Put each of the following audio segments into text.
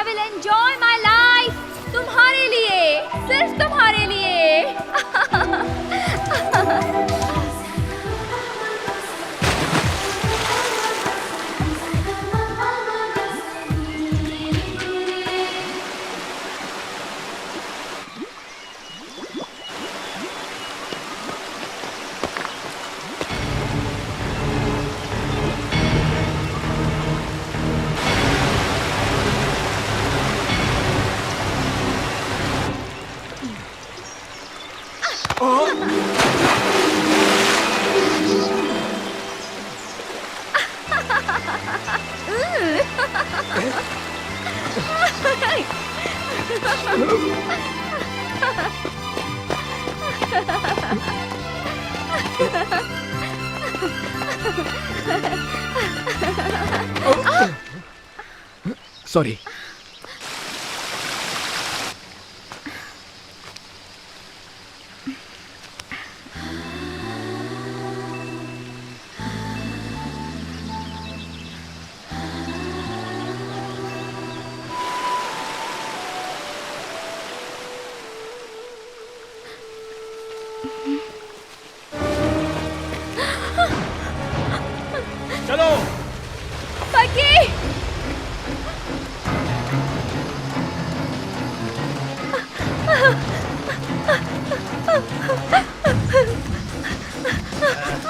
will enjoy my life तुम्हारे लिए, सिर्फ तुम्हारे लिए। सॉरी। चलो पकी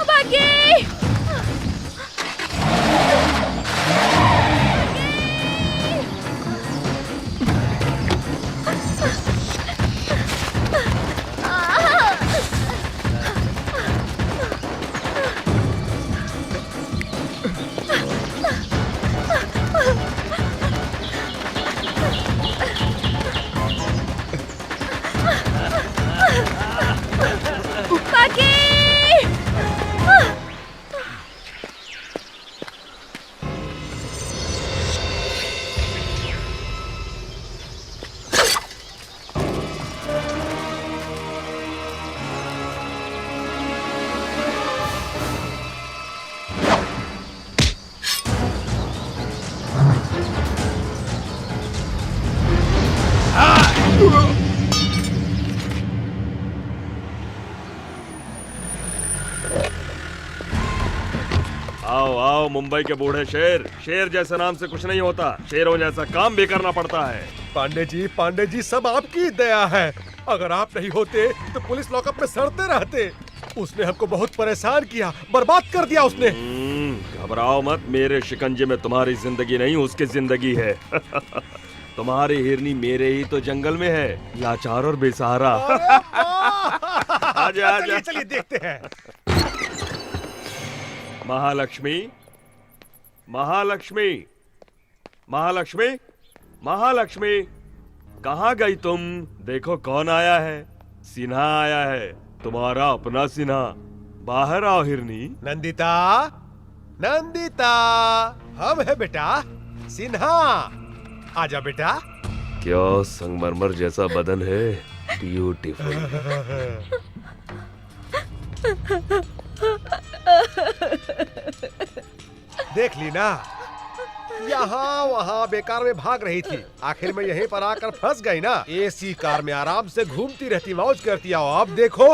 पकी आओ आओ मुंबई के बूढ़े शेर। शेर जैसे नाम से कुछ नहीं होता, शेरों जैसा काम भी करना पड़ता है। पांडे जी सब आपकी दया है। अगर आप नहीं होते तो पुलिस लॉकअप में सड़ते रहते। उसने हमको बहुत परेशान किया, बर्बाद कर दिया उसने। घबराओ मत, मेरे शिकंजे में तुम्हारी जिंदगी नहीं उसकी जिंदगी है। तुम्हारी हिरनी मेरे ही तो जंगल में है, लाचार और बेसहारा। आजा आजा चलिए देखते हैं। महालक्ष्मी, महालक्ष्मी, महालक्ष्मी, महालक्ष्मी, कहाँ गई तुम? देखो कौन आया है। सिन्हा आया है, तुम्हारा अपना सिन्हा। बाहर आओ हिरनी। नंदिता, नंदिता, हम है बेटा सिन्हा। आजा बेटा। क्या संगमरमर जैसा बदन है, ब्यूटीफुल। देख ली ना, यहाँ वहाँ बेकार में भाग रही थी, आखिर में यहीं पर आकर फंस गई ना। एसी कार में आराम से घूमती रहती, मौज करती। आओ अब देखो,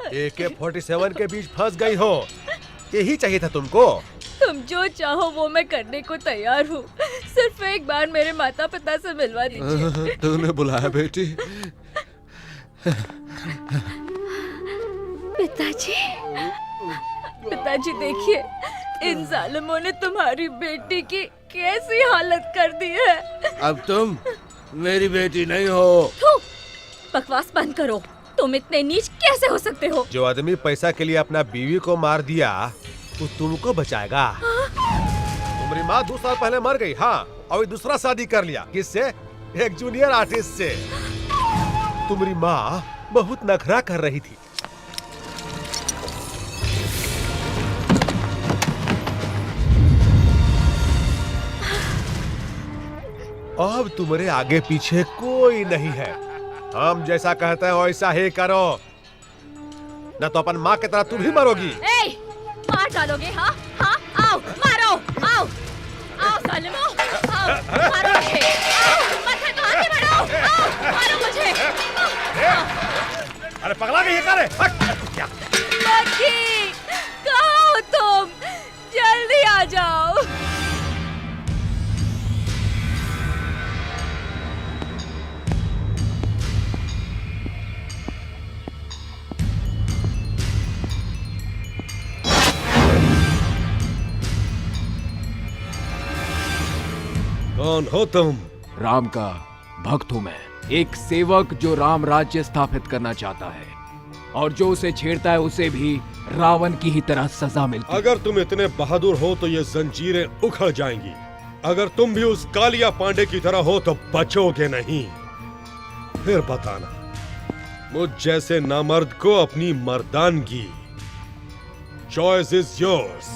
AK-47 के बीच फंस गई हो। यही चाहिए था तुमको। तुम जो चाहो वो मैं करने को तैयार हूँ, सिर्फ एक बार मेरे माता पिता से मिलवा दीजिए। तूने बुलाया बेटी? पिताजी, पिताजी देखिए, इन जालिमों ने तुम्हारी बेटी की कैसी हालत कर दी है। अब तुम मेरी बेटी नहीं हो। थू, बकवास बंद करो। तुम इतने नीच कैसे हो सकते हो? जो आदमी पैसा के लिए अपना बीवी को मार दिया, वो तुमको बचाएगा? तुम्हारी माँ 2 साल पहले मर गई। हाँ, और दूसरा शादी कर लिया। किससे? एक जूनियर आर्टिस्ट से। तुम्हारी माँ बहुत नखरा कर रही थी। अब तुम्हारे आगे पीछे कोई नहीं है। हम जैसा कहते हैं वैसा ही करो, न तो अपन माँ की तरह तुम ही मरोगी। मार डालोगे? हाँ हाँ, आओ मारो, आओ आओ जालिमों, आओ मारो, आओ। अरे पगला गई है क्या रे? क्या? बग्गी, कहाँ हो तुम? जल्दी आ जाओ। कौन हो तुम? राम का भक्त हूं मैं, एक सेवक जो राम राज्य स्थापित करना चाहता है, और जो उसे छेड़ता है उसे भी रावण की ही तरह सजा मिलती है। अगर तुम इतने बहादुर हो तो ये जंजीरें उखड़ जाएंगी। अगर तुम भी उस कालिया पांडे की तरह हो तो बचोगे नहीं। फिर बताना, मुझ जैसे नामर्द को अपनी मर्दानगी। Choice is yours.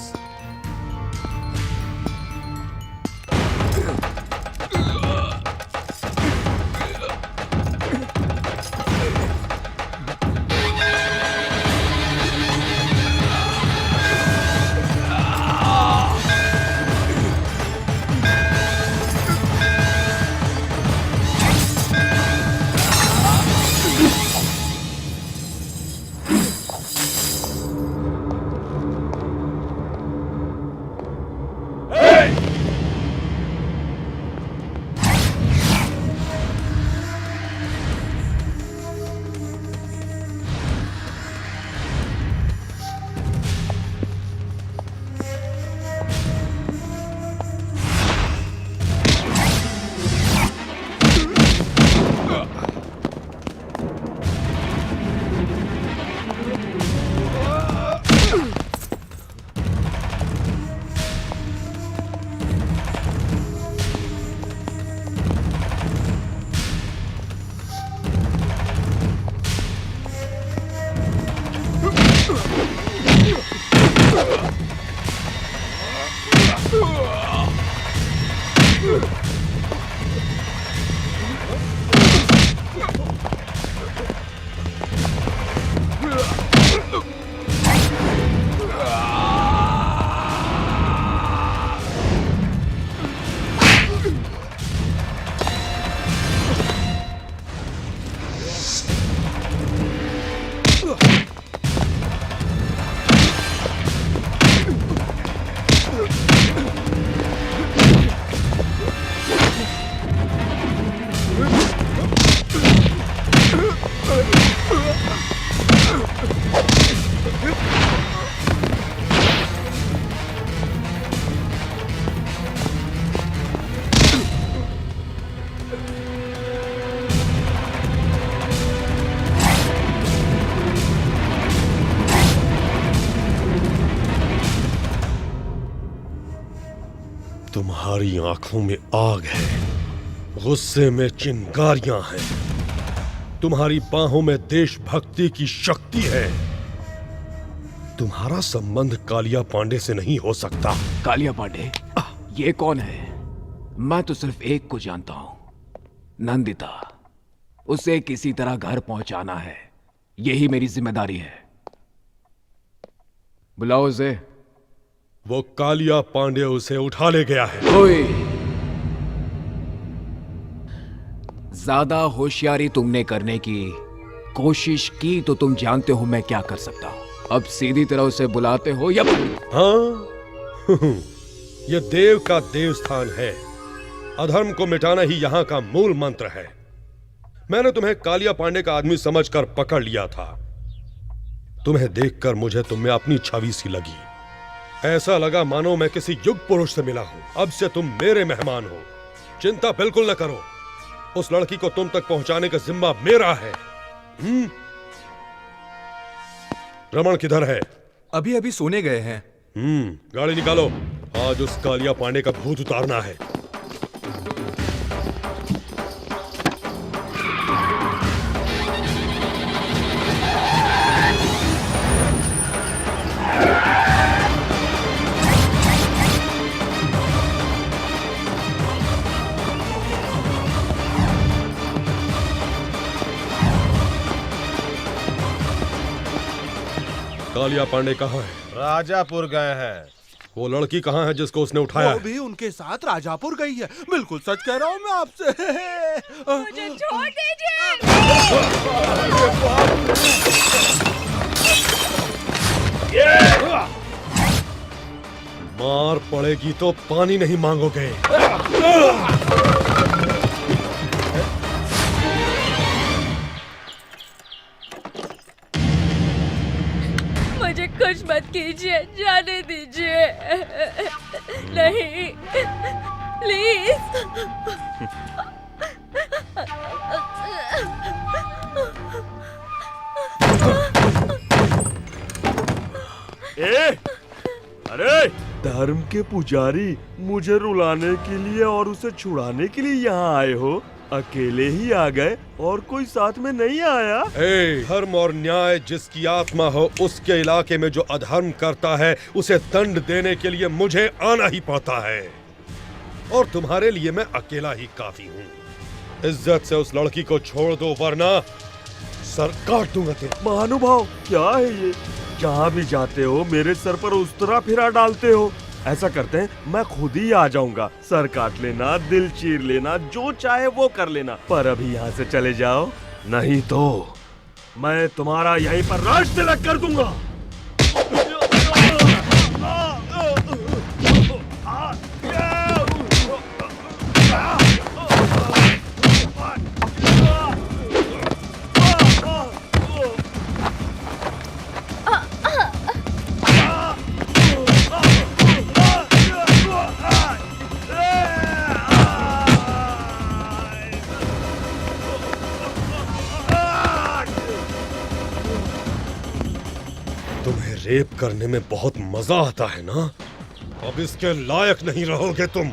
तुम्हारी आंखों में आग है, गुस्से में चिंगारियां हैं, तुम्हारी बाहों में देशभक्ति की शक्ति है। तुम्हारा संबंध कालिया पांडे से नहीं हो सकता। कालिया पांडे? ये कौन है? मैं तो सिर्फ एक को जानता हूं, नंदिता। उसे किसी तरह घर पहुंचाना है, यही मेरी जिम्मेदारी है। बुलाओ उसे। वो कालिया पांडे उसे उठा ले गया है। ओए, ज्यादा होशियारी तुमने करने की कोशिश की तो तुम जानते हो मैं क्या कर सकता हूं। अब सीधी तरह उसे बुलाते हो या? हाँ ये देव का देवस्थान है, अधर्म को मिटाना ही यहाँ का मूल मंत्र है। मैंने तुम्हें कालिया पांडे का आदमी समझकर पकड़ लिया था। तुम्हें देखकर मुझे तुम में अपनी छवि सी लगी। ऐसा लगा मानो मैं किसी युग पुरुष से मिला हूं। अब से तुम मेरे मेहमान हो, चिंता बिल्कुल न करो। उस लड़की को तुम तक पहुंचाने का जिम्मा मेरा है। रमन किधर है? अभी अभी सोने गए हैं। गाड़ी निकालो, आज उस कालिया पांडे का भूत उतारना है। कालिया पांडे कहाँ है? राजापुर गए हैं। वो लड़की कहाँ है जिसको उसने उठाया वो है? भी उनके साथ राजापुर गई है। बिल्कुल सच कह रहा हूँ मैं आपसे। मुझे छोड़ दीजिए। मार पड़ेगी तो पानी नहीं मांगोगे। मुझे कुछ मत कीजिए, जाने दीजिए। नहीं, प्लीज। अरे धर्म के पुजारी, मुझे रुलाने के लिए और उसे छुड़ाने के लिए यहाँ आए हो? अकेले ही आ गए और कोई साथ में नहीं आया? धर्म और न्याय जिसकी आत्मा हो, उसके इलाके में जो अधर्म करता है उसे दंड देने के लिए मुझे आना ही पड़ता है। और तुम्हारे लिए मैं अकेला ही काफी हूँ। इज्जत से उस लड़की को छोड़ दो वरना सर काट दूंगा तेरा। महानुभाव, क्या है ये? जहाँ भी जाते हो मेरे सर पर उस्तरा फिरा डालते हो। ऐसा करते हैं, मैं खुद ही आ जाऊंगा। सर काट लेना, दिल चीर लेना, जो चाहे वो कर लेना, पर अभी यहाँ से चले जाओ, नहीं तो मैं तुम्हारा यहीं पर राज तिलक कर दूंगा। तुम्हें रेप करने में बहुत मजा आता है ना? अब इसके लायक नहीं रहोगे तुम।